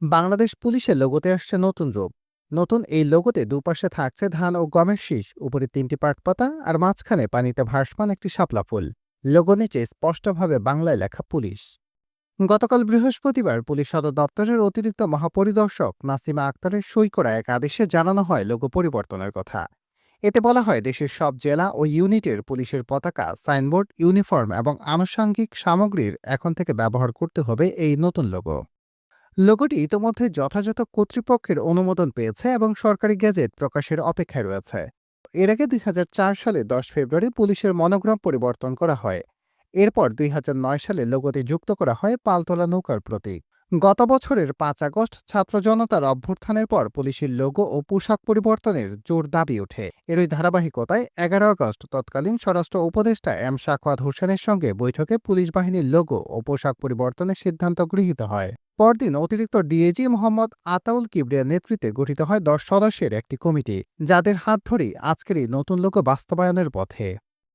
বাংলাদেশ পুলিশের লোগোতে আসছে নতুন রূপ। নতুন এই লোগোতে দুপাশে থাকছে ধান ও গমের শীষ, উপরে তিনটি পাট পাতা আর মাঝখানে পানিতে ভাসমান একটি শাপলা ফুল। লোগো নিচে স্পষ্টভাবে বাংলায় লেখা পুলিশ। গতকাল বৃহস্পতিবার পুলিশ সদর দপ্তরের অতিরিক্ত মহাপরিদর্শক নাসিমা আক্তারের সই করা এক আদেশে জানানো হয় লোগো পরিবর্তনের কথা। এতে বলা হয় দেশের সব জেলা ও ইউনিটের পুলিশের পতাকা, সাইনবোর্ড, ইউনিফর্ম এবং আনুষঙ্গিক সামগ্রীর এখন থেকে ব্যবহার করতে হবে এই নতুন লোগো। লোগোটি ইতোমধ্যে যথাযথ কর্তৃপক্ষের অনুমোদন পেয়েছে এবং সরকারি গেজেট প্রকাশের অপেক্ষায় রয়েছে। এর আগে ২০০৪ সালে ১০ ফেব্রুয়ারি পুলিশের মনোগ্রাম পরিবর্তন করা হয়। এরপর ২০০৯ সালে লোগোতে যুক্ত করা হয় পালতোলা নৌকার প্রতীক। গত বছরের ৫ আগস্ট ছাত্র জনতার অভ্যুত্থানের পর পুলিশের লোগো ও পোশাক পরিবর্তনের জোর দাবি ওঠে। এরই ধারাবাহিকতায় ১১ আগস্ট তৎকালীন স্বরাষ্ট্র উপদেষ্টা এম সাখাওয়াত হোসেনের সঙ্গে বৈঠকে পুলিশ বাহিনীর লোগো ও পোশাক পরিবর্তনের সিদ্ধান্ত গৃহীত হয়। পরদিন অতিরিক্ত ডিএজি মোহাম্মদ আতাউল কিবরিয়ার নেতৃত্বে গঠিত হয় ১০ সদস্যের একটি কমিটি, যাদের হাত ধরেই আজকের এই নতুন লোগো বাস্তবায়নের পথে।